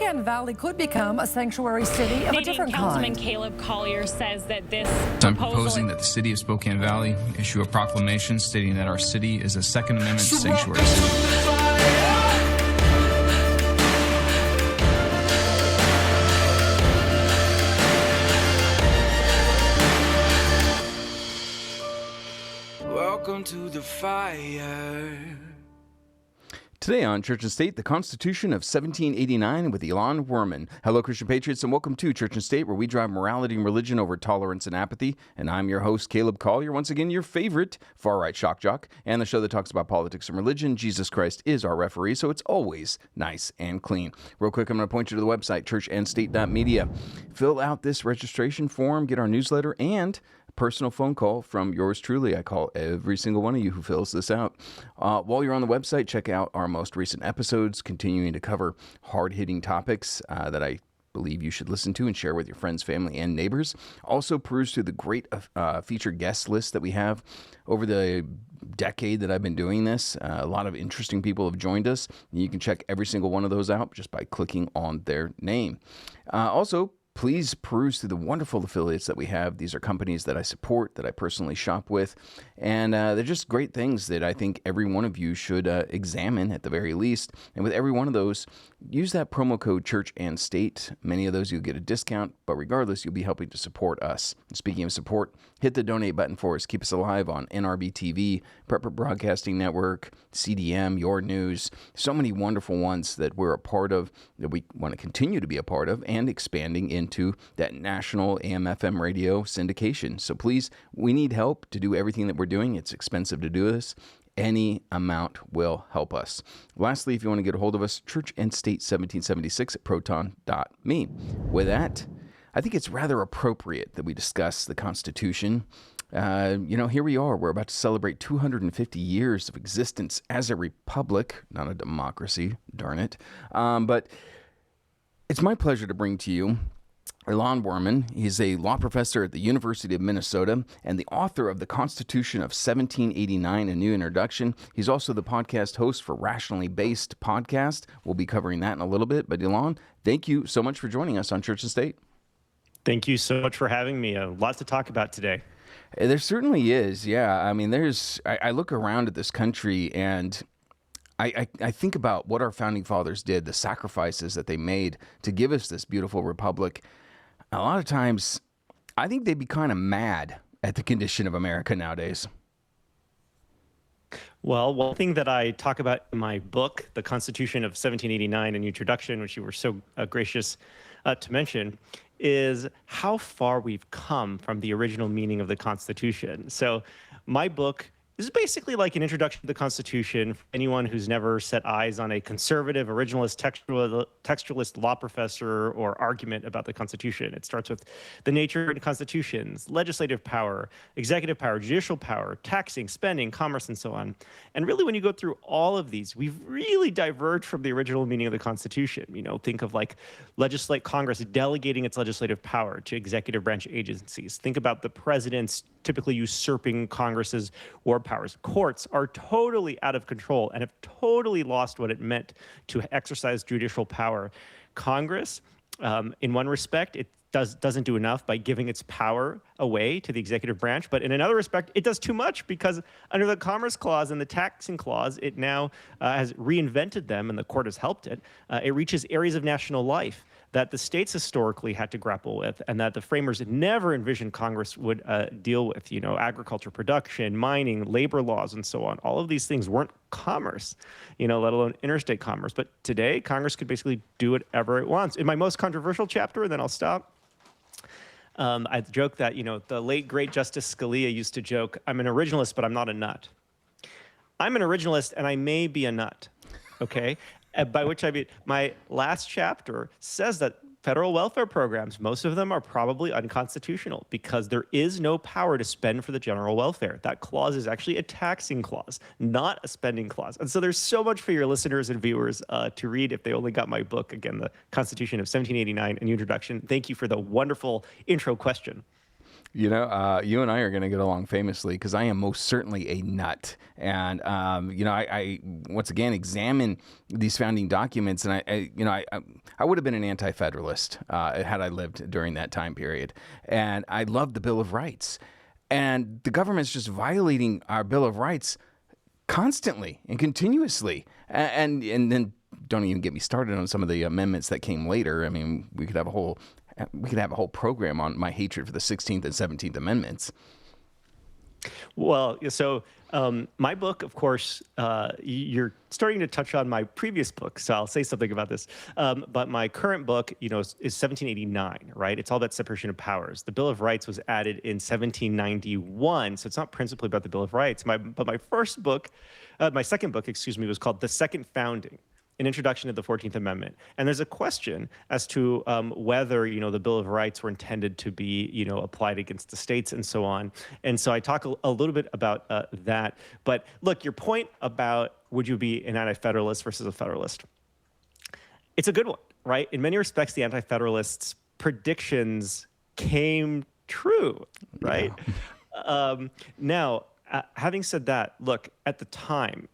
Spokane Valley could become a sanctuary city of a different Councilman kind. Caleb Collier says that this I'm proposing that the city of Spokane Valley issue a proclamation stating that our city is a Second Amendment sanctuary city. Welcome to the fire. Today on Church and State, the Constitution of 1789 with Ilan Wurman. Hello, Christian Patriots, and welcome to Church and State, where we drive morality and religion over tolerance and apathy. And I'm your host, Caleb Collier, once again, your favorite far-right shock jock, and the show that talks about politics and religion. Jesus Christ is our referee, so it's always nice and clean. Real quick, I'm going to point you to the website, churchandstate.media. Fill out this registration form, get our newsletter, and personal phone call from yours truly. I call every single one of you who fills this out. While you're on the website, check out our most recent episodes, continuing to cover hard-hitting topics that I believe you should listen to and share with your friends, family, and neighbors. Also, peruse through the great featured guest list that we have over the decade that I've been doing this. A lot of interesting people have joined us. You can check every single one of those out just by clicking on their name. Also, please peruse through the wonderful affiliates that we have. These are companies that I support, that I personally shop with, and they're just great things that I think every one of you should examine at the very least. And with every one of those, use that promo code Church and State. Many of those you'll get a discount, but regardless, you'll be helping to support us. Speaking of support, hit the donate button for us. Keep us alive on NRBTV, Prepper Broadcasting Network, CDM, Your News. So many wonderful ones that we're a part of, that we want to continue to be a part of, and expanding into that national AM/FM radio syndication. So please, we need help to do everything that we're doing. It's expensive to do this. Any amount will help us. Lastly, if you want to get a hold of us, Church and State 1776 at proton.me. With that, I think it's rather appropriate that we discuss the Constitution. Here we are. We're about to celebrate 250 years of existence as a republic, not a democracy, darn it. But it's my pleasure to bring to you Ilan Wurman. He's a law professor at the University of Minnesota and the author of the Constitution of 1789, A New Introduction. He's also the podcast host for Rationally Based Podcast. We'll be covering that in a little bit. But Ilan, thank you so much for joining us on Church and State. Thank you so much for having me. A lot to talk about today. There certainly is, yeah. I mean, I look around at this country and I think about what our founding fathers did, the sacrifices that they made to give us this beautiful republic. A lot of times, I think they'd be kind of mad at the condition of America nowadays. Well, one thing that I talk about in my book, The Constitution of 1789, an introduction, which you were so gracious to mention, is how far we've come from the original meaning of the Constitution. So my book is basically like an introduction to the Constitution for anyone who's never set eyes on a conservative, originalist, textualist law professor or argument about the Constitution. It starts with the nature of constitutions, legislative power, executive power, judicial power, taxing, spending, commerce, and so on. And really, when you go through all of these, we've really diverged from the original meaning of the Constitution. Think of like Congress delegating its legislative power to executive branch agencies. Think about the president's typically usurping Congress's war powers. Courts are totally out of control and have totally lost what it meant to exercise judicial power. Congress, in one respect, it doesn't do enough by giving its power away to the executive branch, but in another respect, it does too much because under the Commerce Clause and the Taxing Clause, it now has reinvented them, and the court has helped it. It reaches areas of national life that the states historically had to grapple with, and that the framers never envisioned Congress would deal with. Agriculture, production, mining, labor laws, and so on. All of these things weren't commerce, let alone interstate commerce. But today, Congress could basically do whatever it wants. In my most controversial chapter, and then I'll stop, I joke that, the late, great Justice Scalia used to joke, I'm an originalist, but I'm not a nut. I'm an originalist, and I may be a nut, okay? By which I mean, my last chapter says that federal welfare programs, most of them are probably unconstitutional because there is no power to spend for the general welfare. That clause is actually a taxing clause, not a spending clause. And so there's so much for your listeners and viewers to read if they only got my book, again, The Constitution of 1789, an introduction. Thank you for the wonderful intro question. You know, you and I are going to get along famously because I am most certainly a nut. And, you know, I once again examine these founding documents, and I would have been an anti-federalist had I lived during that time period. And I love the Bill of Rights. And the government's just violating our Bill of Rights constantly and continuously. And then don't even get me started on some of the amendments that came later. I mean, we could have a whole program on my hatred for the 16th and 17th Amendments. Well, so my book, of course, you're starting to touch on my previous book, so I'll say something about this. But my current book, is 1789, right? It's all about separation of powers. The Bill of Rights was added in 1791, so it's not principally about the Bill of Rights. But my second book, was called The Second Founding: An Introduction to the 14th Amendment. And there's a question as to whether, the Bill of Rights were intended to be, applied against the states and so on. And so I talk a little bit about that. But look, your point about would you be an anti-federalist versus a federalist, it's a good one, right? In many respects, the anti-federalists' predictions came true, right? Yeah. Now, having said that, look, at the time,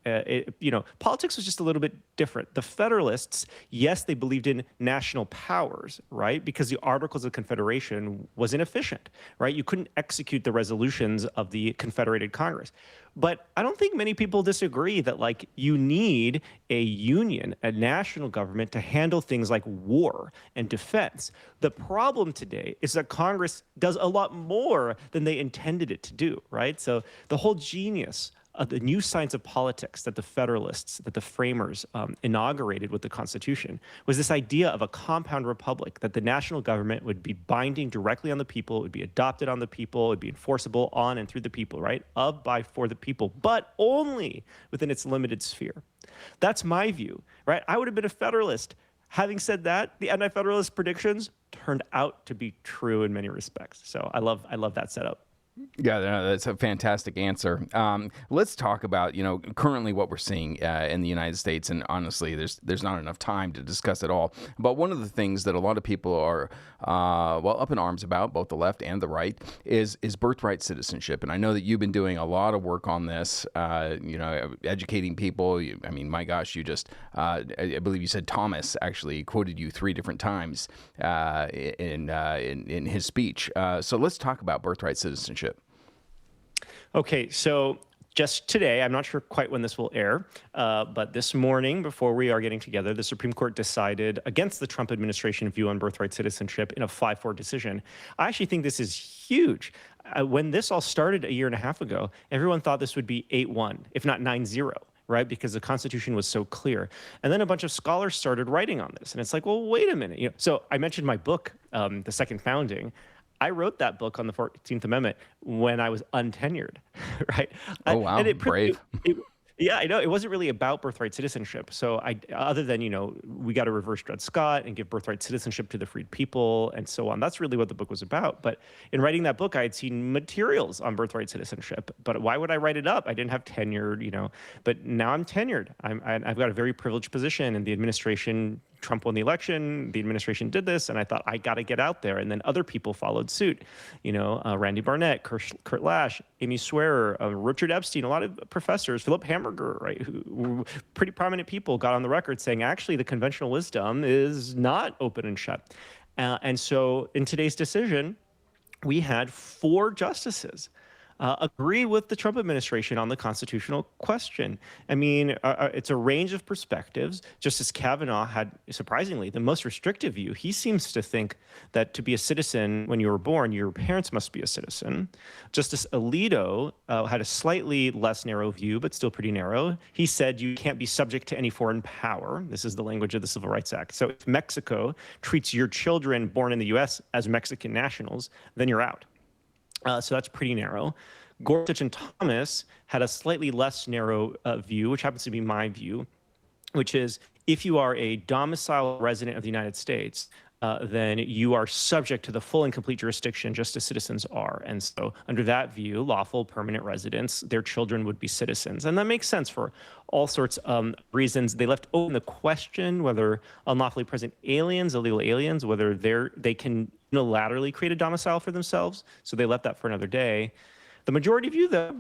politics was just a little bit different. The Federalists, yes, they believed in national powers, right? Because the Articles of Confederation was inefficient, right? You couldn't execute the resolutions of the Confederated Congress. But I don't think many people disagree that, you need a union, a national government to handle things like war and defense. The problem today is that Congress does a lot more than they intended it to do, right? So the whole genius of the new science of politics that the Federalists, that the framers inaugurated with the Constitution was this idea of a compound republic, that the national government would be binding directly on the people, it would be adopted on the people, it would be enforceable on and through the people, right? Of, by, for the people, but only within its limited sphere. That's my view, right? I would have been a Federalist. Having said that, the anti-Federalist predictions turned out to be true in many respects. So I love that setup. Yeah, that's a fantastic answer. Let's talk about, currently what we're seeing in the United States. And honestly, there's not enough time to discuss it all. But one of the things that a lot of people are, up in arms about, both the left and the right, is birthright citizenship. And I know that you've been doing a lot of work on this, educating people. My gosh, you just, I believe you said Thomas actually quoted you 3 different times in his speech. So let's talk about birthright citizenship. Okay, so just today, I'm not sure quite when this will air, but this morning, before we are getting together, the Supreme Court decided against the Trump administration view on birthright citizenship in a 5-4 decision. I actually think this is huge. When this all started a year and a half ago, everyone thought this would be 8-1, if not 9-0. Right, because the Constitution was so clear. And then a bunch of scholars started writing on this. And it's like, well, wait a minute. So I mentioned my book, The Second Founding. I wrote that book on the 14th Amendment when I was untenured, right? Oh, wow, brave. Yeah, I know. It wasn't really about birthright citizenship. So other than, we got to reverse Dred Scott and give birthright citizenship to the freed people and so on. That's really what the book was about. But in writing that book, I had seen materials on birthright citizenship. But why would I write it up? I didn't have tenure, But now I'm tenured. I've got a very privileged position in the administration. Trump won the election, the administration did this, and I thought, I got to get out there. And then other people followed suit, Randy Barnett, Kurt Lash, Amy Swearer, Richard Epstein, a lot of professors, Philip Hamburger, right, who pretty prominent people got on the record saying, actually, the conventional wisdom is not open and shut. And so in today's decision, we had 4 justices agree with the Trump administration on the constitutional question. It's a range of perspectives. Justice Kavanaugh had, surprisingly, the most restrictive view. He seems to think that to be a citizen when you were born, your parents must be a citizen. Justice Alito had a slightly less narrow view, but still pretty narrow. He said you can't be subject to any foreign power. This is the language of the Civil Rights Act. So if Mexico treats your children born in the U.S. as Mexican nationals, then you're out. So that's pretty narrow. Gorsuch and Thomas had a slightly less narrow view, which happens to be my view, which is if you are a domiciled resident of the United States, then you are subject to the full and complete jurisdiction just as citizens are. And so under that view, lawful permanent residents, their children would be citizens. And that makes sense for all sorts of reasons. They left open the question whether unlawfully present aliens, illegal aliens, whether they can unilaterally create a domicile for themselves. So they left that for another day. The majority view, though,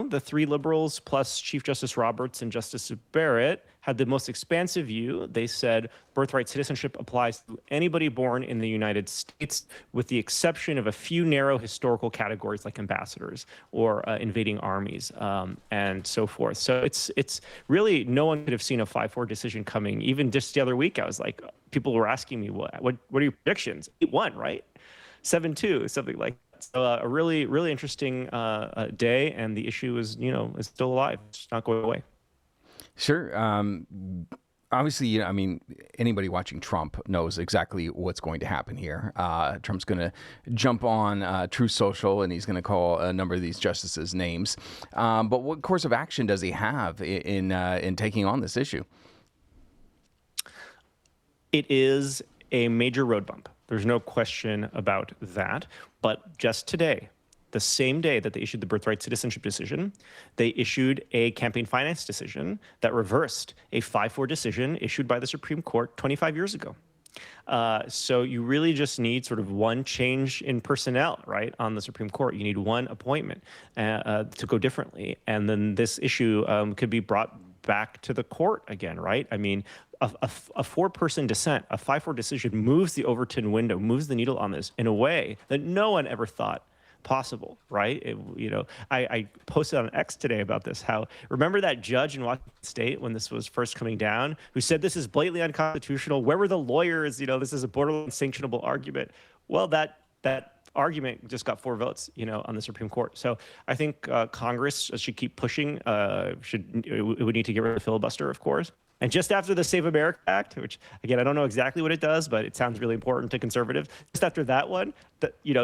the three liberals plus Chief Justice Roberts and Justice Barrett had the most expansive view. They said birthright citizenship applies to anybody born in the United States, with the exception of a few narrow historical categories like ambassadors or invading armies and so forth. So it's really, no one could have seen a 5-4 decision coming. Even just the other week, I was like, people were asking me, what are your predictions? 8-1, right? 7-2, something like that. So a really, really interesting day, and the issue is still alive. It's not going away. Sure. Obviously, anybody watching Trump knows exactly what's going to happen here. Trump's going to jump on Truth Social, and he's going to call a number of these justices names. But what course of action does he have in taking on this issue? It is a major road bump. There's no question about that. But just today, the same day that they issued the birthright citizenship decision, they issued a campaign finance decision that reversed a 5-4 decision issued by the Supreme Court 25 years ago. So you really just need sort of one change in personnel, right, on the Supreme Court. You need one appointment to go differently. And then this issue could be brought back to the court again, right? I mean, a 4-person dissent, a 5-4 decision moves the Overton window, moves the needle on this in a way that no one ever thought possible, right? I posted on X today about this, remember that judge in Washington State when this was first coming down who said this is blatantly unconstitutional? Where were the lawyers? This is a borderline sanctionable argument. Well, that argument just got 4 votes, on the Supreme Court. So I think Congress should keep pushing. It would need to get rid of the filibuster, of course. And just after the Save America Act, which, again, I don't know exactly what it does, but it sounds really important to conservatives, just after that one,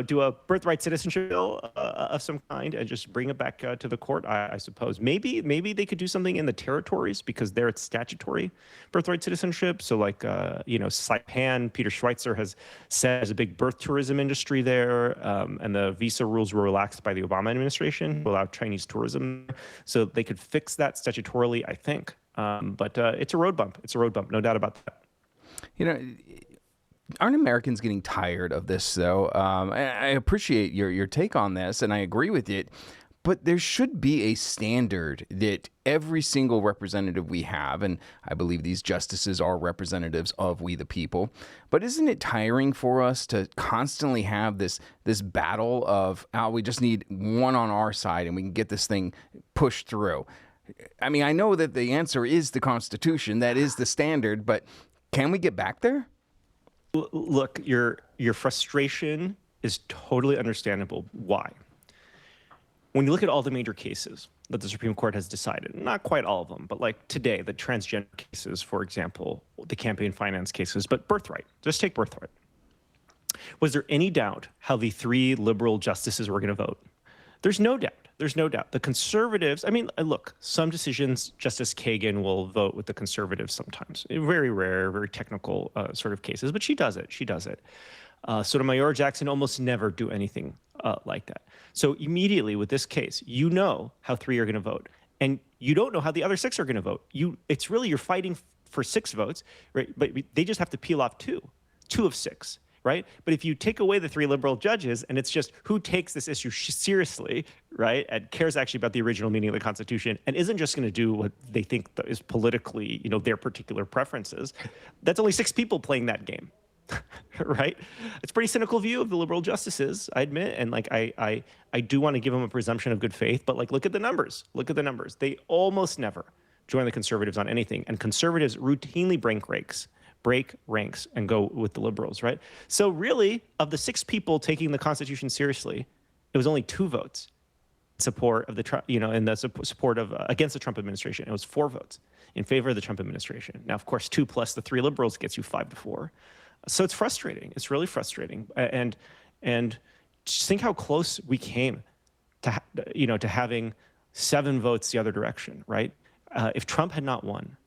do a birthright citizenship bill of some kind and just bring it back to the court, I suppose. Maybe they could do something in the territories, because there it's statutory birthright citizenship. So like, Saipan, Peter Schweitzer has said there's a big birth tourism industry there, and the visa rules were relaxed by the Obama administration to allow Chinese tourism. So they could fix that statutorily, I think. But it's a road bump. It's a road bump, no doubt about that. Aren't Americans getting tired of this, though? I appreciate your take on this, and I agree with it. But there should be a standard that every single representative we have, and I believe these justices are representatives of we the people, but isn't it tiring for us to constantly have this battle of, we just need one on our side and we can get this thing pushed through? I mean, I know that the answer is the Constitution. That is the standard. But can we get back there? Look, your frustration is totally understandable. Why? When you look at all the major cases that the Supreme Court has decided, not quite all of them, but like today, the transgender cases, for example, the campaign finance cases, but birthright, just take birthright. Was there any doubt how the 3 liberal justices were going to vote? There's no doubt. There's no doubt. The conservatives, look, some decisions, Justice Kagan will vote with the conservatives sometimes. Very rare, very technical sort of cases, but she does it. She does it. Sotomayor Jackson almost never do anything like that. So immediately with this case, you know how 3 are going to vote, and you don't know how the other 6 are going to vote. It's really, you're fighting for 6 votes, right? But they just have to peel off 2 of 6. Right? But if you take away the 3 liberal judges, and it's just who takes this issue seriously, right, and cares actually about the original meaning of the Constitution, and isn't just going to do what they think is politically, their particular preferences, that's only 6 people playing that game, right? It's a pretty cynical view of the liberal justices, I admit, and I do want to give them a presumption of good faith, but look at the numbers. Look at the numbers. They almost never join the conservatives on anything, and conservatives routinely break ranks and go with the liberals, right? So really, of the 6 people taking the Constitution seriously, it was only 2 votes in support of support of against the Trump administration. It was 4 votes in favor of the Trump administration. Now, of course, 2 plus the 3 liberals gets you 5-4. So it's frustrating. It's really frustrating. And just think how close we came to having 7 votes the other direction, right? If Trump had not won,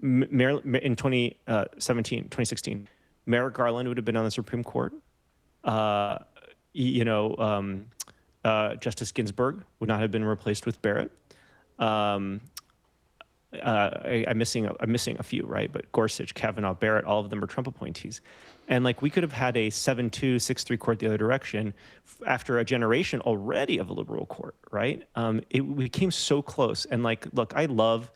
in 2016, Merrick Garland would have been on the Supreme Court. Justice Ginsburg would not have been replaced with Barrett. I'm missing a few, right? But Gorsuch, Kavanaugh, Barrett, all of them are Trump appointees. And like we could have had a 7-2, 6-3 court the other direction after a generation already of a liberal court, right? We came so close. And like, look, I love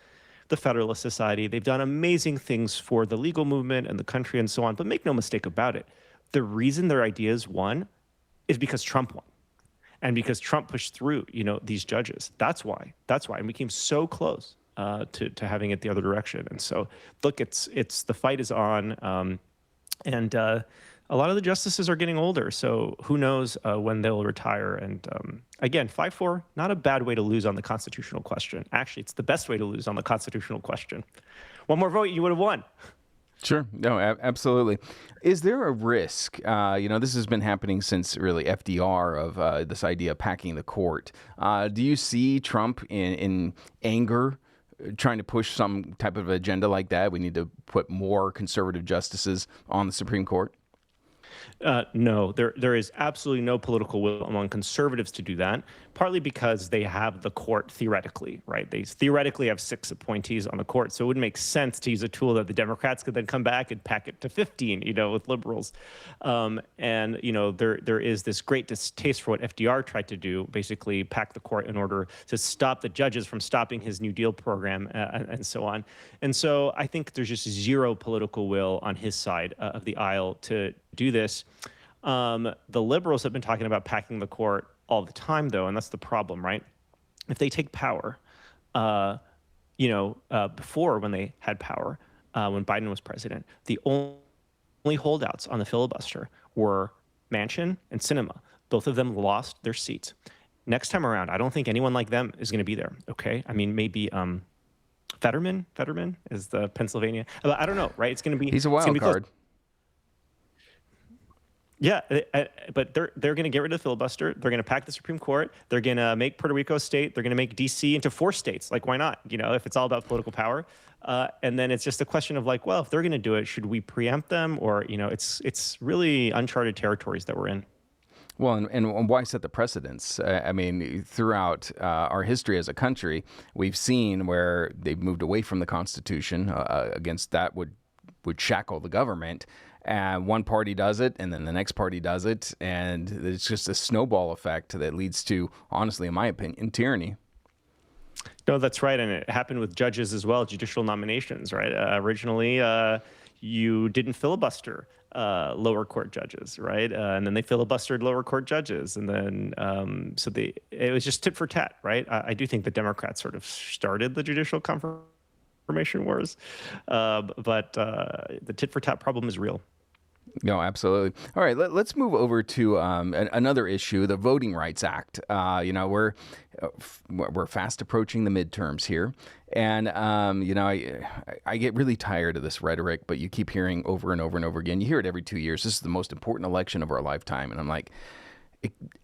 the Federalist Society. They've done amazing things for the legal movement and the country and so on. But make no mistake about it. The reason their ideas won is because Trump won. And because Trump pushed through, these judges. That's why. And we came so close to having it the other direction. And so, look, it's the fight is on. And a lot of the justices are getting older. So who knows when they'll retire. And again, 5-4, not a bad way to lose on the constitutional question. Actually, it's the best way to lose on the constitutional question. One more vote, you would have won. Sure. No, absolutely. Is there a risk, this has been happening since really FDR of this idea of packing the court. Do you see Trump in anger trying to push some type of agenda like that? We need to put more conservative justices on the Supreme Court? No, there is absolutely no political will among conservatives to do that, partly because they have the court theoretically, right? They theoretically have 6 appointees on the court. So it would make sense to use a tool that the Democrats could then come back and pack it to 15, with liberals. There is this great distaste for what FDR tried to do, basically pack the court in order to stop the judges from stopping his New Deal program and so on. And so I think there's just zero political will on his side of the aisle to do this. The liberals have been talking about packing the court all the time, though, and that's the problem, right? If they take power, before when they had power, when Biden was president, the only holdouts on the filibuster were Manchin and Sinema. Both of them lost their seats. Next time around, I don't think anyone like them is going to be there, okay? I mean, maybe Fetterman is the Pennsylvania. I don't know, right? It's going to be... He's a wild card. Yeah, but they're going to get rid of the filibuster. They're going to pack the Supreme Court. They're going to make Puerto Rico a state. They're going to make D.C. into 4 states. Like, why not? If it's all about political power. And then it's just a question of like, well, if they're going to do it, should we preempt them? Or, it's really uncharted territories that we're in. Well, and why set the precedents? I mean, throughout our history as a country, we've seen where they've moved away from the Constitution against that would shackle the government. And one party does it, and then the next party does it, and it's just a snowball effect that leads to, honestly, in my opinion, tyranny. No, that's right, and it happened with judges as well, judicial nominations, right? Originally, you didn't filibuster lower court judges, right? And then they filibustered lower court judges, and then it was just tit for tat, right? I do think the Democrats sort of started the judicial confirmation wars, but the tit for tat problem is real. No, absolutely. All right, let's move over to another issue, the Voting Rights Act. We're fast approaching the midterms here, and I get really tired of this rhetoric, but you keep hearing over and over and over again. You hear it every 2 years. This is the most important election of our lifetime, and I'm like,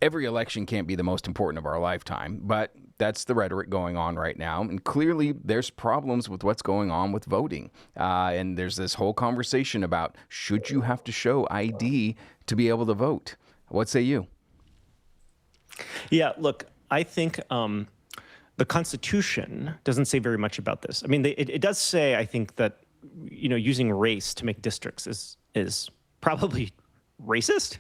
every election can't be the most important of our lifetime, but that's the rhetoric going on right now. And clearly there's problems with what's going on with voting. And there's this whole conversation about, should you have to show ID to be able to vote? What say you? Yeah, look, I think the Constitution doesn't say very much about this. I mean, it does say, I think, that using race to make districts is probably racist.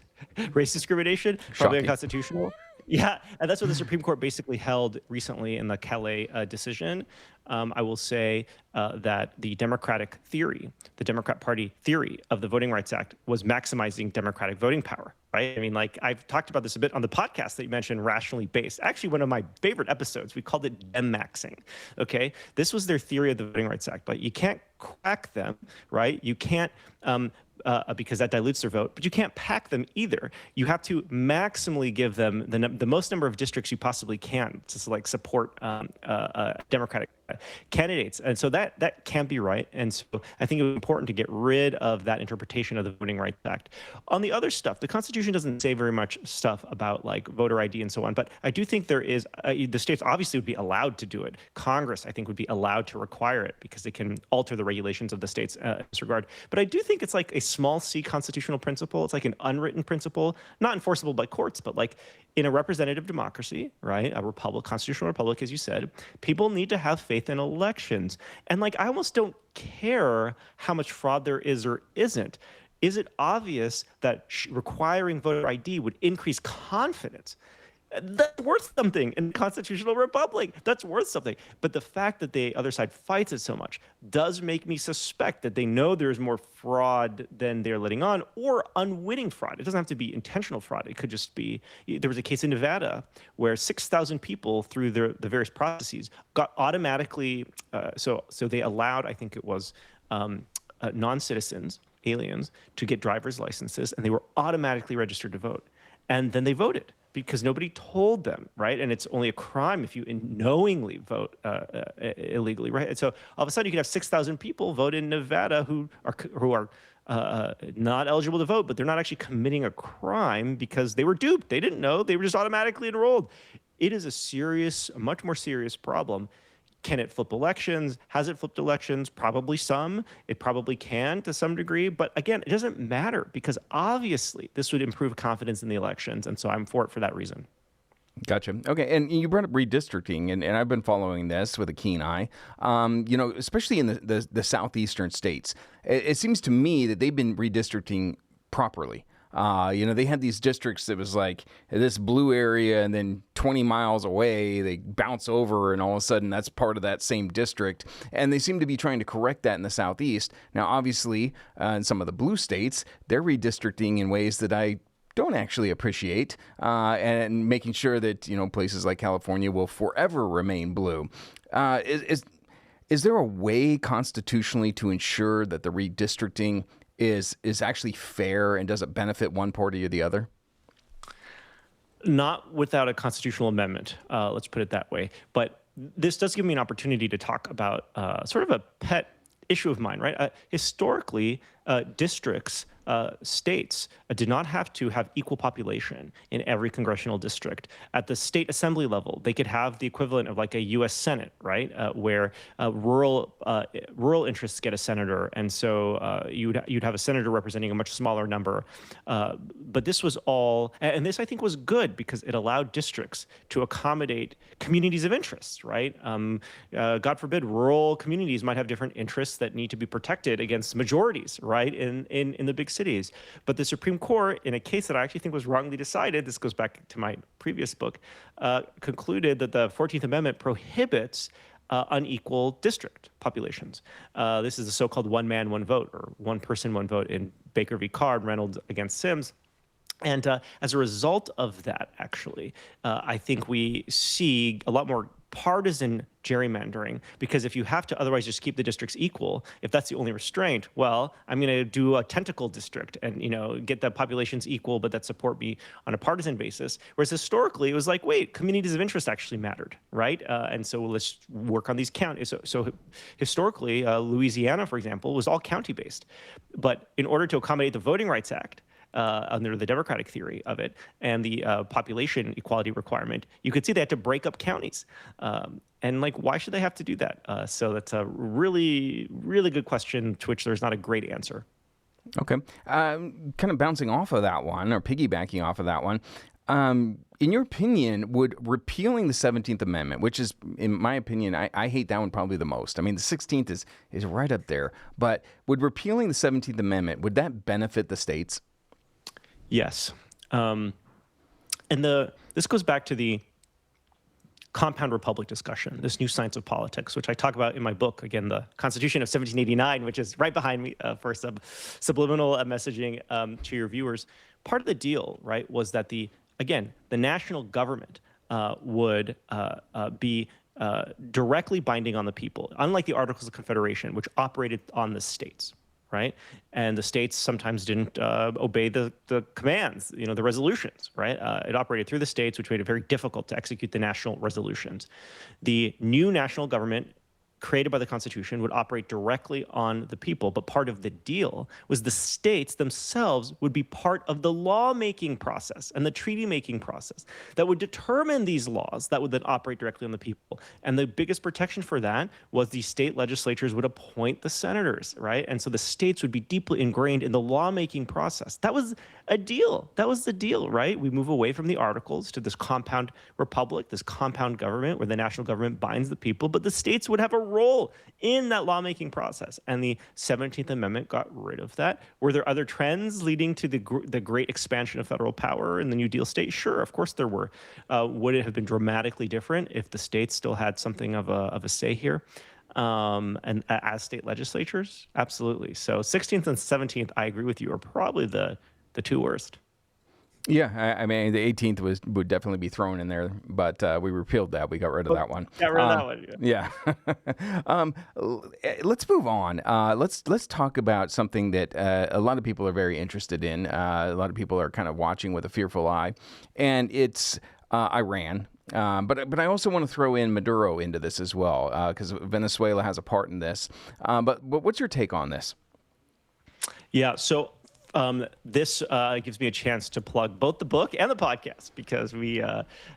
Race discrimination, probably unconstitutional. Yeah, and that's what the Supreme Court basically held recently in the Calais decision. I will say that the Democratic theory, the Democrat Party theory of the Voting Rights Act was maximizing Democratic voting power, right? I mean, like, I've talked about this a bit on the podcast that you mentioned, Rationally Based. Actually, one of my favorite episodes, we called it Dem-maxing, okay? This was their theory of the Voting Rights Act, but you can't crack them, right? You can't... because that dilutes their vote, but you can't pack them either. You have to maximally give them the most number of districts you possibly can to like support Democratic candidates. And so that can't be right. And so I think it was important to get rid of that interpretation of the Voting Rights Act. On the other stuff, the Constitution doesn't say very much stuff about like voter ID and so on, but I do think there is, the states obviously would be allowed to do it. Congress, I think, would be allowed to require it because they can alter the regulations of the states in this regard. But I do think it's like a small c constitutional principle. It's like an unwritten principle, not enforceable by courts, but like in a representative democracy, right, a republic, constitutional republic, as you said, people need to have faith in elections. And like, I almost don't care how much fraud there is or isn't. Is it obvious that requiring voter ID would increase confidence? That's worth something in a constitutional republic. That's worth something. But the fact that the other side fights it so much does make me suspect that they know there's more fraud than they're letting on, or unwitting fraud. It doesn't have to be intentional fraud. It could just be, there was a case in Nevada where 6,000 people through the various processes got automatically, so they allowed, I think it was non-citizens, aliens, to get driver's licenses, and they were automatically registered to vote. And then they voted, because nobody told them, right? And it's only a crime if you knowingly vote illegally, right? And so all of a sudden you could have 6,000 people vote in Nevada who are not eligible to vote, but they're not actually committing a crime because they were duped. They didn't know. They were just automatically enrolled. It is a much more serious problem. Can it flip elections? Has it flipped elections? Probably some. It probably can to some degree. But again, it doesn't matter, because obviously this would improve confidence in the elections. And so I'm for it for that reason. Gotcha. Okay, and you brought up redistricting, and I've been following this with a keen eye. Especially in the southeastern states, it seems to me that they've been redistricting properly. They had these districts that was like this blue area, and then 20 miles away, they bounce over, and all of a sudden that's part of that same district. And they seem to be trying to correct that in the Southeast. Now, obviously, in some of the blue states, they're redistricting in ways that I don't actually appreciate, and making sure that, places like California will forever remain blue. Is there a way constitutionally to ensure that the redistricting is actually fair and doesn't benefit one party or the other? Not without a constitutional amendment, let's put it that way. But this does give me an opportunity to talk about sort of a pet issue of mine, right? Historically, districts, states did not have to have equal population in every congressional district. At the state assembly level, they could have the equivalent of like a U.S. Senate, right, where rural interests get a senator, and so you'd have a senator representing a much smaller number. But this was all, and this I think was good because it allowed districts to accommodate communities of interest, right? God forbid, rural communities might have different interests that need to be protected against majorities, right, in the big cities. But the Supreme Court, in a case that I actually think was wrongly decided, this goes back to my previous book, concluded that the 14th Amendment prohibits unequal district populations. This is the so-called one man, one vote, or one person, one vote in Baker v. Card, Reynolds against Sims. And as a result of that, actually, I think we see a lot more partisan gerrymandering, because if you have to otherwise just keep the districts equal, if that's the only restraint, well, I'm going to do a tentacle district and, get the populations equal, but that support me on a partisan basis. Whereas historically, it was like, wait, communities of interest actually mattered, right? And so let's work on these counties. So historically, Louisiana, for example, was all county-based. But in order to accommodate the Voting Rights Act, under the Democratic theory of it, and the population equality requirement, you could see they had to break up counties. And why should they have to do that? So that's a really, really good question to which there's not a great answer. Okay. Kind of bouncing off of that one, or piggybacking off of that one, in your opinion, would repealing the 17th Amendment, which is, in my opinion, I hate that one probably the most. I mean, the 16th is right up there. But would repealing the 17th Amendment, would that benefit the states? Yes. This goes back to the compound republic discussion, this new science of politics, which I talk about in my book, again, the Constitution of 1789, which is right behind me for subliminal messaging to your viewers. Part of the deal, right, was that the national government would be directly binding on the people, unlike the Articles of Confederation, which operated on the states. Right, and the states sometimes didn't obey the commands, the resolutions. Right, it operated through the states, which made it very difficult to execute the national resolutions. The new national government created by the Constitution would operate directly on the people, but part of the deal was the states themselves would be part of the lawmaking process and the treaty-making process that would determine these laws that would then operate directly on the people. And the biggest protection for that was the state legislatures would appoint the senators, right? And so the states would be deeply ingrained in the lawmaking process. That was a deal. That was the deal, right? We move away from the Articles to this compound republic, this compound government where the national government binds the people, but the states would have a role in that lawmaking process. And the 17th Amendment got rid of that. Were there other trends leading to the great expansion of federal power in the New Deal state? Sure, of course there were. Would it have been dramatically different if the states still had something of a say here? And as state legislatures? Absolutely. So 16th and 17th, I agree with you, are probably the two worst. Yeah, I mean, the 18th would definitely be thrown in there, but we repealed that. We got rid of that one. Got rid of that one. Yeah. Let's move on. Let's talk about something that a lot of people are very interested in. A lot of people are kind of watching with a fearful eye, and it's Iran. But I also want to throw in Maduro into this as well, because Venezuela has a part in this. But what's your take on this? Yeah, so this gives me a chance to plug both the book and the podcast, because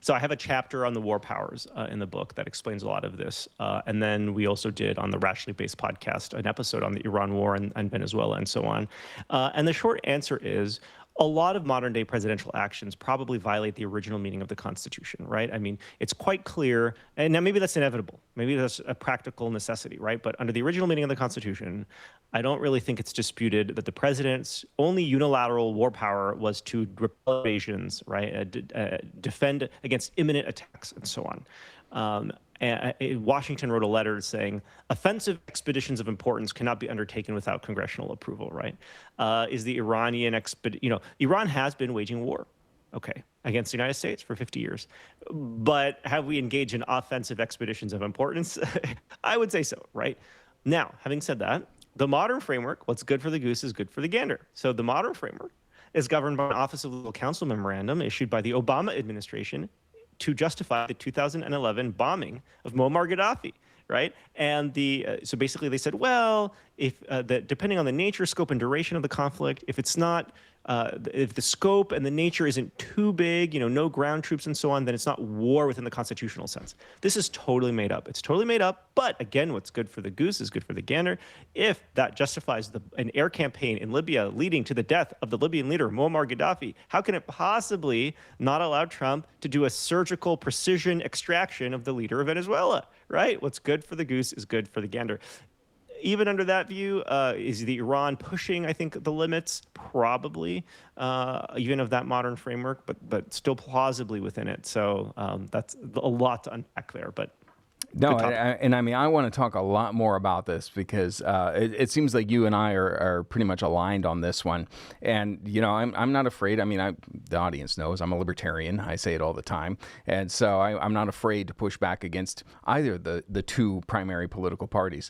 so I have a chapter on the war powers in the book that explains a lot of this. And then we also did on the Rationally Based podcast an episode on the Iran war and Venezuela and so on. And the short answer is, a lot of modern day presidential actions probably violate the original meaning of the Constitution, right? I mean, it's quite clear, and now maybe that's inevitable. Maybe that's a practical necessity, right? But under the original meaning of the Constitution, I don't really think it's disputed that the president's only unilateral war power was to repel invasions, right? Defend against imminent attacks and so on. Washington wrote a letter saying offensive expeditions of importance cannot be undertaken without congressional approval, right? Is the Iranian Iran has been waging war, okay, against the United States for 50 years. But have we engaged in offensive expeditions of importance? I would say so, right? Now, having said that, the modern framework, what's good for the goose is good for the gander. So the modern framework is governed by an Office of Legal Counsel memorandum issued by the Obama administration to justify the 2011 bombing of Muammar Gaddafi, right? And so basically they said, well, if depending on the nature, scope, and duration of the conflict, if it's not, if the scope and the nature isn't too big, no ground troops and so on, then it's not war within the constitutional sense. This is totally made up. It's totally made up. But again, what's good for the goose is good for the gander. If that justifies an air campaign in Libya leading to the death of the Libyan leader, Muammar Gaddafi, how can it possibly not allow Trump to do a surgical precision extraction of the leader of Venezuela, right? What's good for the goose is good for the gander. Even under that view, is the Iran pushing, I think, the limits? Probably, even of that modern framework, but still plausibly within it. So that's a lot to unpack there, but no, and I mean, I want to talk a lot more about this because it seems like you and I are pretty much aligned on this one. And, I'm not afraid. I mean, the audience knows I'm a libertarian. I say it all the time. And so I'm not afraid to push back against either the two primary political parties.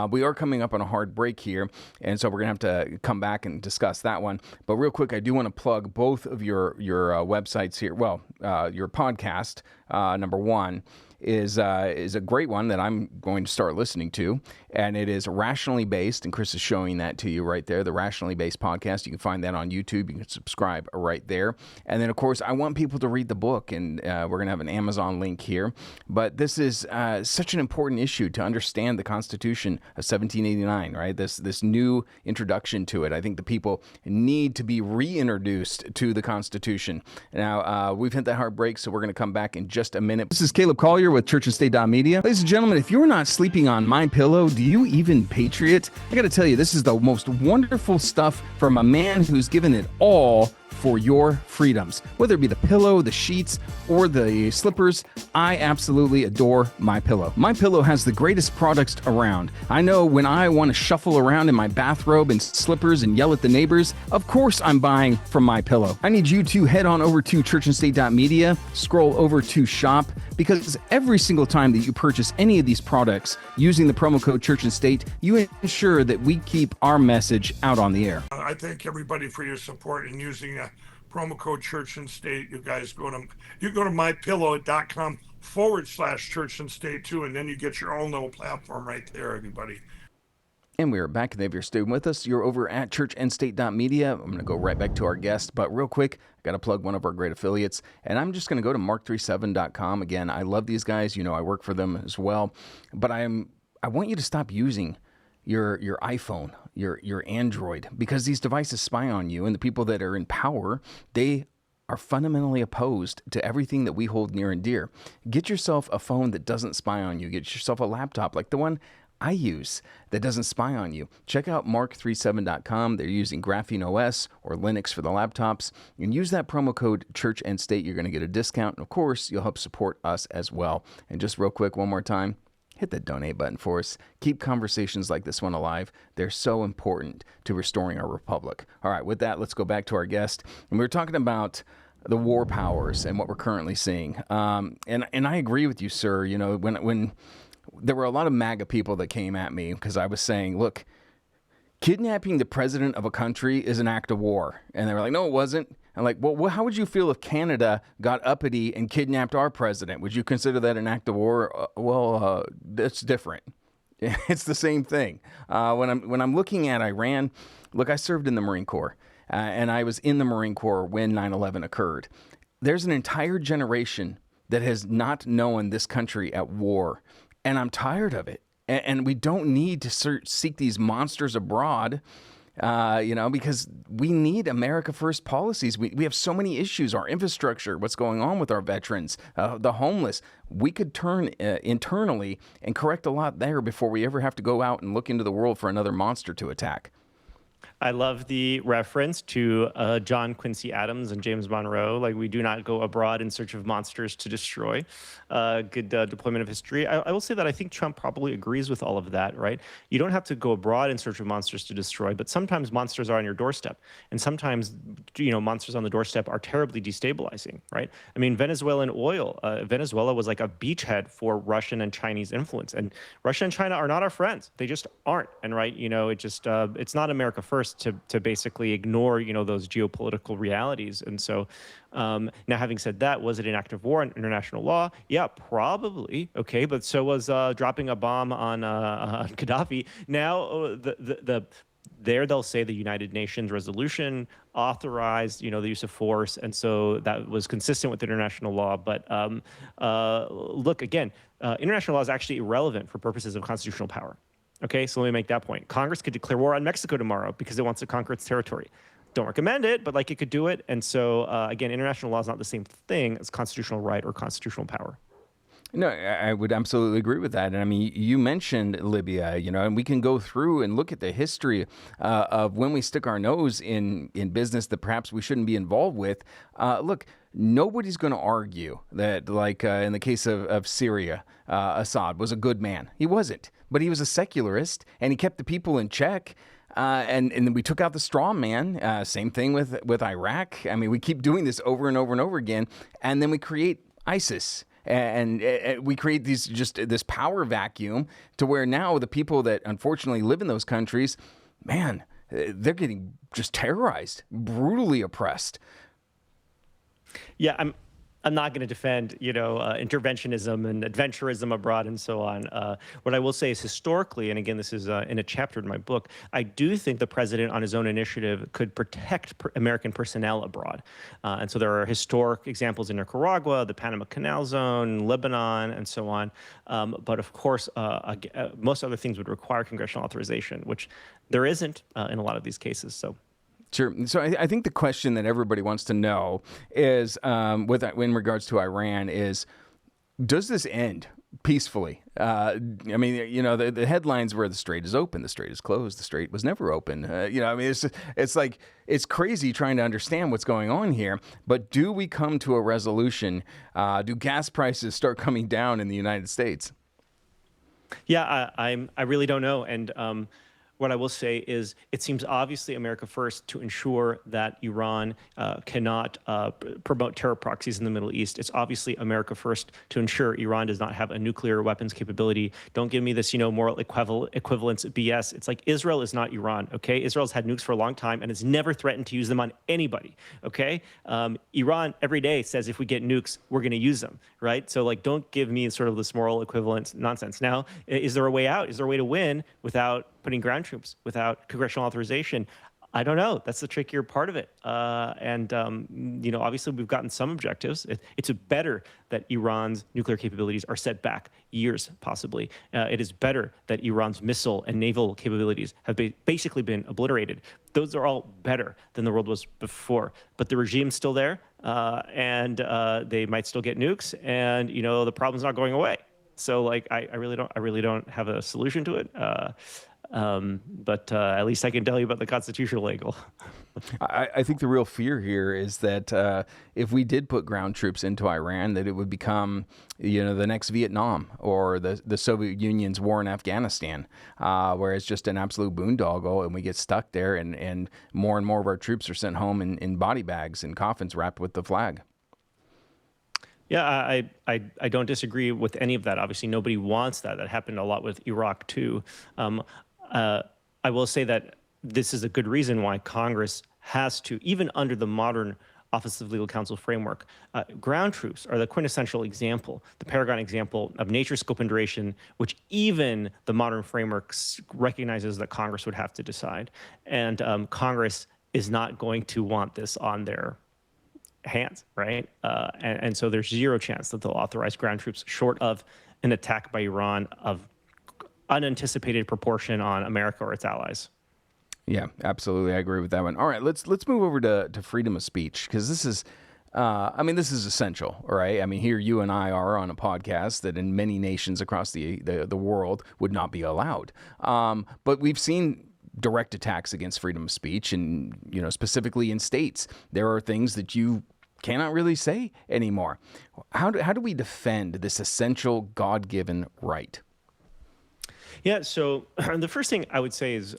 We are coming up on a hard break here. And so we're going to have to come back and discuss that one. But real quick, I do want to plug both of your websites here. Well, your podcast, number one, is a great one that I'm going to start listening to, and it is Rationally Based, and Chris is showing that to you right there, the Rationally Based podcast. You can find that on YouTube. You can subscribe right there. And then, of course, I want people to read the book, and we're going to have an Amazon link here. But this is such an important issue to understand the Constitution of 1789, right? This new introduction to it. I think the people need to be reintroduced to the Constitution. Now, we've hit that hard break, so we're going to come back in just a minute. This is Caleb Collier with churchandstate.media. Ladies and gentlemen, if you're not sleeping on MyPillow, do you even patriot? I got to tell you, this is the most wonderful stuff from a man who's given it all for your freedoms. Whether it be the pillow, the sheets, or the slippers, I absolutely adore MyPillow. MyPillow has the greatest products around. I know when I want to shuffle around in my bathrobe and slippers and yell at the neighbors, of course I'm buying from MyPillow. I need you to head on over to churchandstate.media, scroll over to shop, because every single time that you purchase any of these products using the promo code Church and State, you ensure that we keep our message out on the air. I thank everybody for your support in using promo code Church and State. You guys go to mypillow.com/Church and State too, and then you get your own little platform right there, everybody. And we are back. If you're still with us, you're over at churchandstate.media. I'm going to go right back to our guest. But real quick, I got to plug one of our great affiliates. And I'm just going to go to mark37.com. Again, I love these guys. I work for them as well. But I want you to stop using your iPhone your Android, because these devices spy on you, and the people that are in power, they are fundamentally opposed to everything that we hold near and dear. Get yourself a phone that doesn't spy on you. Get yourself a laptop like the one I use that doesn't spy on you. Check out mark37.com. They're using Graphene OS or Linux for the laptops. And use that promo code Church and State. You're going to get a discount. And of course, you'll help support us as well. And just real quick, one more time, hit that donate button for us. Keep conversations like this one alive. They're so important to restoring our republic. All right, with that, let's go back to our guest. And we were talking about the war powers and what we're currently seeing. And I agree with you, sir. You know, when there were a lot of MAGA people that came at me because I was saying, look, kidnapping the president of a country is an act of war. And they were like, no, it wasn't. I'm like, well, how would you feel if Canada got uppity and kidnapped our president? Would you consider that an act of war? That's different. It's the same thing. When I'm looking at Iran, look, I served in the Marine Corps, and I was in the Marine Corps when 9/11 occurred. There's an entire generation that has not known this country at war, and I'm tired of it. And we don't need to seek these monsters abroad. Because we need America First policies. We have so many issues, our infrastructure, what's going on with our veterans, the homeless. We could turn internally and correct a lot there before we ever have to go out and look into the world for another monster to attack. I love the reference to John Quincy Adams and James Monroe. Like, we do not go abroad in search of monsters to destroy. Good deployment of history. I will say that I think Trump probably agrees with all of that, right? You don't have to go abroad in search of monsters to destroy, but sometimes monsters are on your doorstep. And sometimes, monsters on the doorstep are terribly destabilizing, right? I mean, Venezuelan oil. Venezuela was like a beachhead for Russian and Chinese influence. And Russia and China are not our friends. They just aren't. And, right, it's not America First to basically ignore, those geopolitical realities. And so now, having said that, was it an act of war in international law? Yeah, probably. Okay, but so was dropping a bomb on Gaddafi. Now, there they'll say the United Nations resolution authorized, the use of force, and so that was consistent with international law. But look, again, international law is actually irrelevant for purposes of constitutional power. Okay, so let me make that point. Congress could declare war on Mexico tomorrow because it wants to conquer its territory. Don't recommend it, but it could do it. And so, again, international law is not the same thing as constitutional right or constitutional power. No, I would absolutely agree with that. And I mean, you mentioned Libya, and we can go through and look at the history of when we stick our nose in business that perhaps we shouldn't be involved with. Look, nobody's going to argue that, in the case of Syria, Assad was a good man. He wasn't, but he was a secularist, and he kept the people in check. And then we took out the straw man. Same thing with Iraq. I mean, we keep doing this over and over and over again, and then we create ISIS. And we create this power vacuum to where now the people that unfortunately live in those countries, man, they're getting just terrorized, brutally oppressed. Yeah, I'm not going to defend, interventionism and adventurism abroad and so on. What I will say is historically, and again, this is in a chapter in my book, I do think the president on his own initiative could protect American personnel abroad. And so there are historic examples in Nicaragua, the Panama Canal Zone, Lebanon, and so on. But of course, most other things would require congressional authorization, which there isn't in a lot of these cases. Sure. So I think the question that everybody wants to know is, in regards to Iran, is does this end peacefully? The headlines were the strait is open, the strait is closed, the strait was never open. It's crazy trying to understand what's going on here. But do we come to a resolution? Do gas prices start coming down in the United States? Yeah, I really don't know. And what I will say is it seems obviously America First to ensure that Iran cannot promote terror proxies in the Middle East. It's obviously America First to ensure Iran does not have a nuclear weapons capability. Don't give me this, moral equivalence BS. It's like Israel is not Iran, okay? Israel's had nukes for a long time and has never threatened to use them on anybody, okay? Iran every day says if we get nukes, we're going to use them, right? So, don't give me sort of this moral equivalence nonsense. Now, is there a way out? Is there a way to win without putting ground troops, without congressional authorization? I don't know. That's the trickier part of it. Obviously we've gotten some objectives. It's better that Iran's nuclear capabilities are set back years, possibly. It is better that Iran's missile and naval capabilities have basically been obliterated. Those are all better than the world was before. But the regime's still there, and they might still get nukes, and the problem's not going away. So I really don't have a solution to it. But at least I can tell you about the constitutional angle. I think the real fear here is that if we did put ground troops into Iran, that it would become, the next Vietnam or the Soviet Union's war in Afghanistan, where it's just an absolute boondoggle and we get stuck there and more of our troops are sent home in body bags and coffins wrapped with the flag. Yeah, I don't disagree with any of that. Obviously, nobody wants that. That happened a lot with Iraq, too. I will say that this is a good reason why Congress has to, even under the modern Office of Legal Counsel framework, ground troops are the quintessential example, the paragon example of nature, scope, and duration, which even the modern framework recognizes that Congress would have to decide. And Congress is not going to want this on their hands, right? And so there's zero chance that they'll authorize ground troops short of an attack by Iran of unanticipated proportion on America or its allies. Yeah, absolutely. I agree with that one. All right, let's move over to freedom of speech, because this is, this is essential, right? I mean, here you and I are on a podcast that in many nations across the world would not be allowed. But we've seen direct attacks against freedom of speech, and specifically in states, there are things that you cannot really say anymore. How do we defend this essential God-given right? Yeah, so the first thing I would say is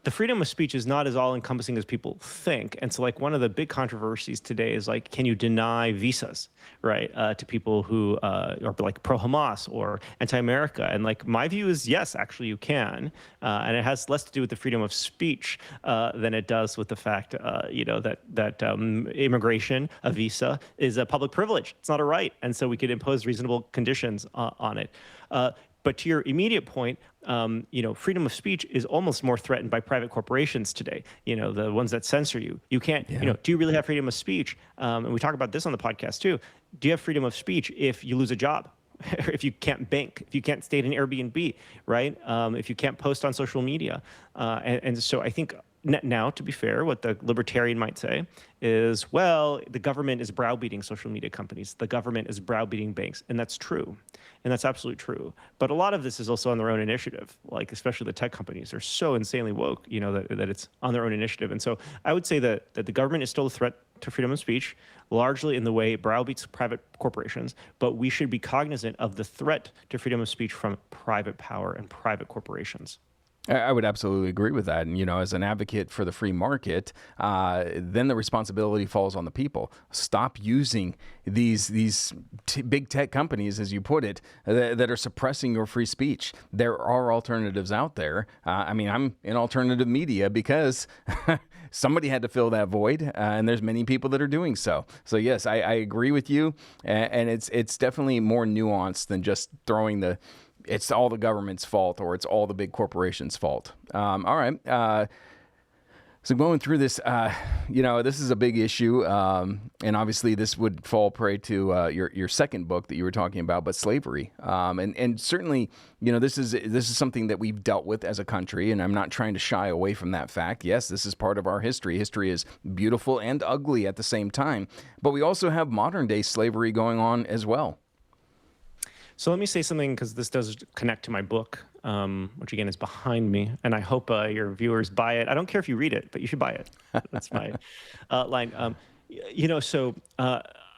the freedom of speech is not as all-encompassing as people think. And so one of the big controversies today is can you deny visas, right, to people who are pro-Hamas or anti-America? And my view is yes, actually you can. And it has less to do with the freedom of speech than it does with the fact, that immigration, a visa, is a public privilege. It's not a right. And so we could impose reasonable conditions on it. But to your immediate point, freedom of speech is almost more threatened by private corporations today. The ones that censor you. You can't. Do you really have freedom of speech? And we talk about this on the podcast too. Do you have freedom of speech if you lose a job, if you can't bank, if you can't stay at an Airbnb, right? If you can't post on social media, and so I think. Now, to be fair, what the libertarian might say is, well, the government is browbeating social media companies. The government is browbeating banks. And that's true. And that's absolutely true. But a lot of this is also on their own initiative, especially the tech companies. They're so insanely woke, that it's on their own initiative. And so I would say that the government is still a threat to freedom of speech, largely in the way it browbeats private corporations. But we should be cognizant of the threat to freedom of speech from private power and private corporations. I would absolutely agree with that. And, as an advocate for the free market, then the responsibility falls on the people. Stop using these big tech companies, as you put it, that are suppressing your free speech. There are alternatives out there. I'm in alternative media because somebody had to fill that void, and there's many people that are doing so. So, yes, I agree with you. And it's definitely more nuanced than just throwing it's all the government's fault or it's all the big corporations' fault. All right. So going through this, this is a big issue. And obviously this would fall prey to your second book that you were talking about, but slavery. And certainly, this is something that we've dealt with as a country, and I'm not trying to shy away from that fact. Yes, this is part of our history. History is beautiful and ugly at the same time. But we also have modern day slavery going on as well. So let me say something, because this does connect to my book, which again is behind me, and I hope your viewers buy it. I don't care if you read it, but you should buy it. That's my line.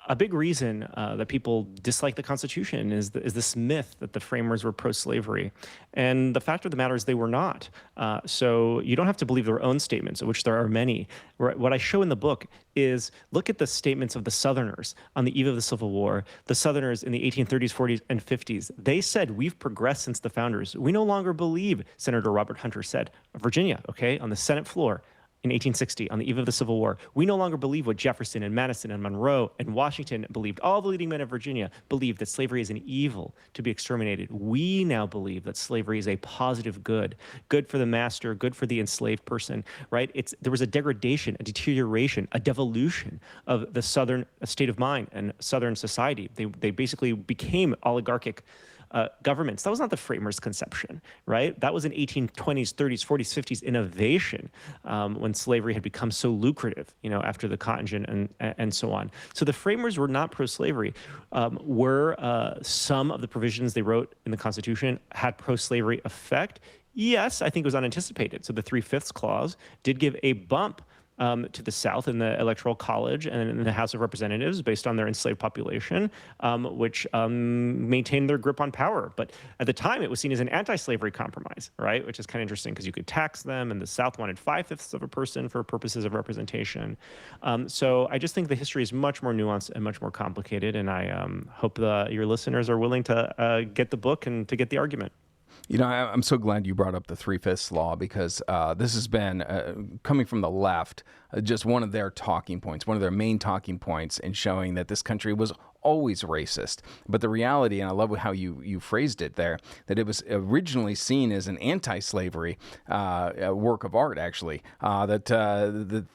A big reason that people dislike the Constitution is this myth that the framers were pro-slavery. And the fact of the matter is they were not. So you don't have to believe their own statements, of which there are many. What I show in the book is look at the statements of the Southerners on the eve of the Civil War. The Southerners in the 1830s, 40s, and 50s, they said, we've progressed since the founders. We no longer believe, Senator Robert Hunter said, Virginia, okay, on the Senate floor, in 1860, on the eve of the Civil War, we no longer believe what Jefferson and Madison and Monroe and Washington believed. All the leading men of Virginia believed that slavery is an evil to be exterminated. We now believe that slavery is a positive good, good for the master, good for the enslaved person, right? There was a degradation, a deterioration, a devolution of the Southern state of mind and Southern society. They basically became oligarchic governments. That was not the framers' conception, right? That was an 1820s, 30s, 40s, 50s innovation when slavery had become so lucrative, after the cotton gin and so on. So the framers were not pro-slavery. Some of the provisions they wrote in the Constitution had pro-slavery effect? Yes, I think it was unanticipated. So the 3/5 clause did give a bump to the South in the Electoral College and in the House of Representatives based on their enslaved population, which maintained their grip on power. But at the time, it was seen as an anti-slavery compromise, right? Which is kind of interesting because you could tax them, and the South wanted 5/5 of a person for purposes of representation. So I just think the history is much more nuanced and much more complicated, and I hope your listeners are willing to get the book and to get the argument. I'm so glad you brought up the 3/5 law because this has been, coming from the left, just one of their talking points, one of their main talking points in showing that this country was always racist. But the reality, and I love how you phrased it there, that it was originally seen as an anti-slavery work of art, actually, that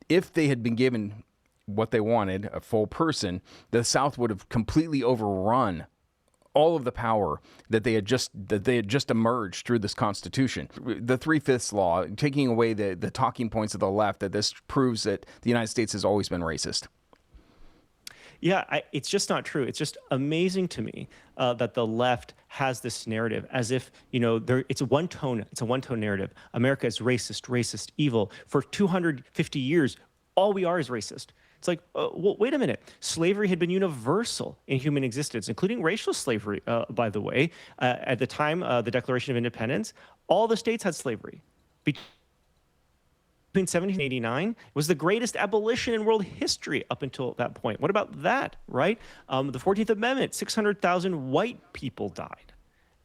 if they had been given what they wanted, a full person, the South would have completely overrun all of the power that they had just emerged through this Constitution. The 3/5 law, taking away the talking points of the left, that this proves that the United States has always been racist. Yeah, it's just not true. It's just amazing to me that the left has this narrative as if, it's a one-tone narrative. America is racist, evil. For 250 years, all we are is racist. It's like, well, wait a minute. Slavery had been universal in human existence, including racial slavery, by the way. At the time, the Declaration of Independence, all the states had slavery. Between 1789, it was the greatest abolition in world history up until that point. What about that, right? The 14th Amendment, 600,000 white people died.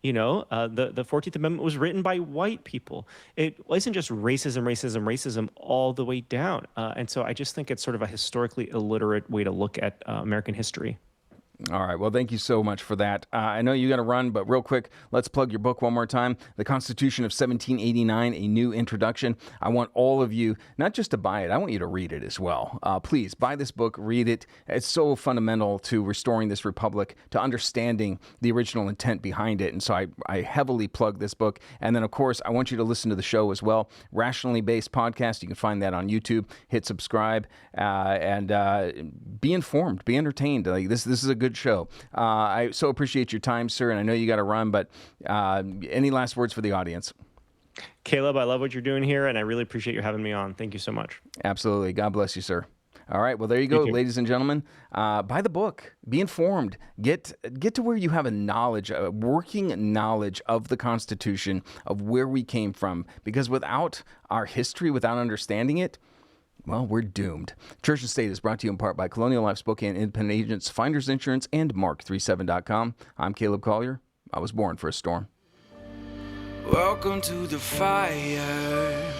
The 14th Amendment was written by white people. It wasn't just racism all the way down. And so I just think it's sort of a historically illiterate way to look at American history. All right. Well, thank you so much for that. I know you got to run, but real quick, let's plug your book one more time. The Constitution of 1789, A New Introduction. I want all of you not just to buy it, I want you to read it as well. Please buy this book, read it. It's so fundamental to restoring this republic, to understanding the original intent behind it. And so I heavily plug this book. And then, of course, I want you to listen to the show as well. Rationally Based Podcast. You can find that on YouTube. Hit subscribe and be informed, be entertained. Like this is a good show. I so appreciate your time, sir, and I know you got to run, but any last words for the audience? Caleb, I love what you're doing here, and I really appreciate you having me on. Thank you so much. Absolutely. God bless you, sir. All right. Well, there you go, ladies and gentlemen. Buy the book. Be informed. Get to where you have a working knowledge of the Constitution, of where we came from, because without our history, without understanding it, well, we're doomed. Church and State is brought to you in part by Colonial Life Spokane Independent Agents, Finders Insurance, and Mark37.com. I'm Caleb Collier. I was born for a storm. Welcome to the fire.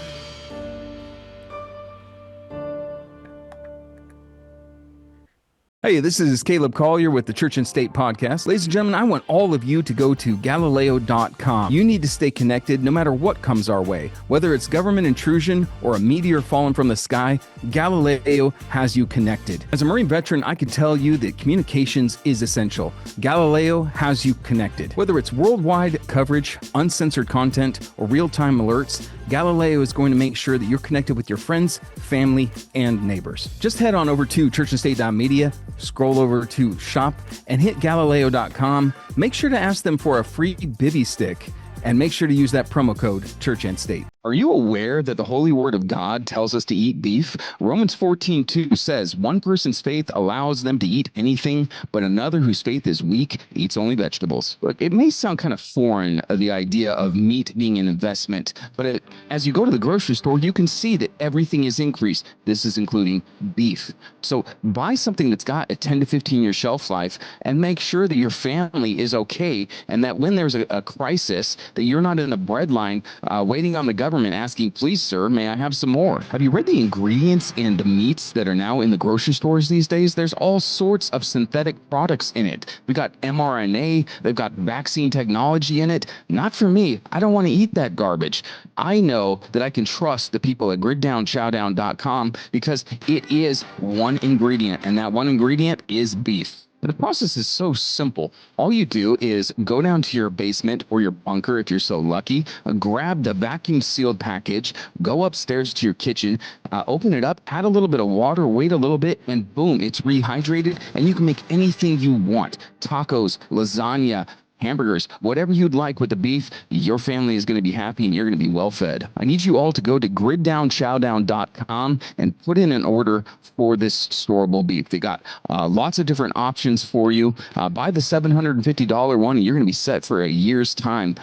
Hey, this is Caleb Collier with the Church and State Podcast. Ladies and gentlemen, I want all of you to go to Galileo.com. You need to stay connected no matter what comes our way. Whether it's government intrusion or a meteor falling from the sky, Galileo has you connected. As a Marine veteran, I can tell you that communications is essential. Galileo has you connected. Whether it's worldwide coverage, uncensored content, or real-time alerts, Galileo is going to make sure that you're connected with your friends, family, and neighbors. Just head on over to churchandstate.media, scroll over to shop, and hit Galileo.com. Make sure to ask them for a free bivvy stick, and make sure to use that promo code Church and State. Are you aware that the Holy Word of God tells us to eat beef? Romans 14:2 says, one person's faith allows them to eat anything, but another whose faith is weak eats only vegetables. Look, it may sound kind of foreign, the idea of meat being an investment, but as you go to the grocery store, you can see that everything is increased. This is including beef. So buy something that's got a 10 to 15 year shelf life and make sure that your family is okay, and that when there's a crisis, that you're not in a bread line waiting on the government asking, please, sir, may I have some more? Have you read the ingredients in the meats that are now in the grocery stores these days? There's all sorts of synthetic products in it. We got mRNA, they've got vaccine technology in it. Not for me. I don't want to eat that garbage. I know that I can trust the people at griddownchowdown.com because it is one ingredient, and that one ingredient is beef. The process is so simple. All you do is go down to your basement or your bunker if you're so lucky, grab the vacuum sealed package, go upstairs to your kitchen, open it up, add a little bit of water, wait a little bit, and boom, it's rehydrated, and you can make anything you want. Tacos, lasagna, hamburgers, whatever you'd like with the beef, your family is going to be happy and you're going to be well fed. I need you all to go to griddownchowdown.com and put in an order for this storable beef. They got lots of different options for you. Buy the $750 one and you're going to be set for a year's time.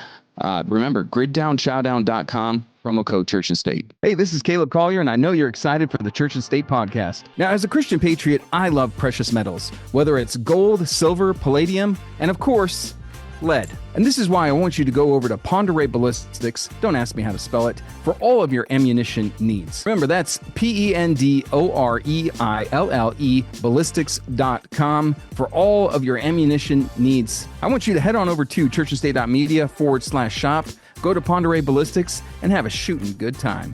Remember, griddownchowdown.com. Promo code Church and State. Hey, this is Caleb Collier, and I know you're excited for the Church and State podcast. Now, as a Christian patriot, I love precious metals, whether it's gold, silver, palladium, and of course, lead. And this is why I want you to go over to Ponderay Ballistics, don't ask me how to spell it, for all of your ammunition needs. Remember, that's PENDOREILLE ballistics.com for all of your ammunition needs. I want you to head on over to churchandstate.media/shop, go to Ponderay Ballistics, and have a shooting good time.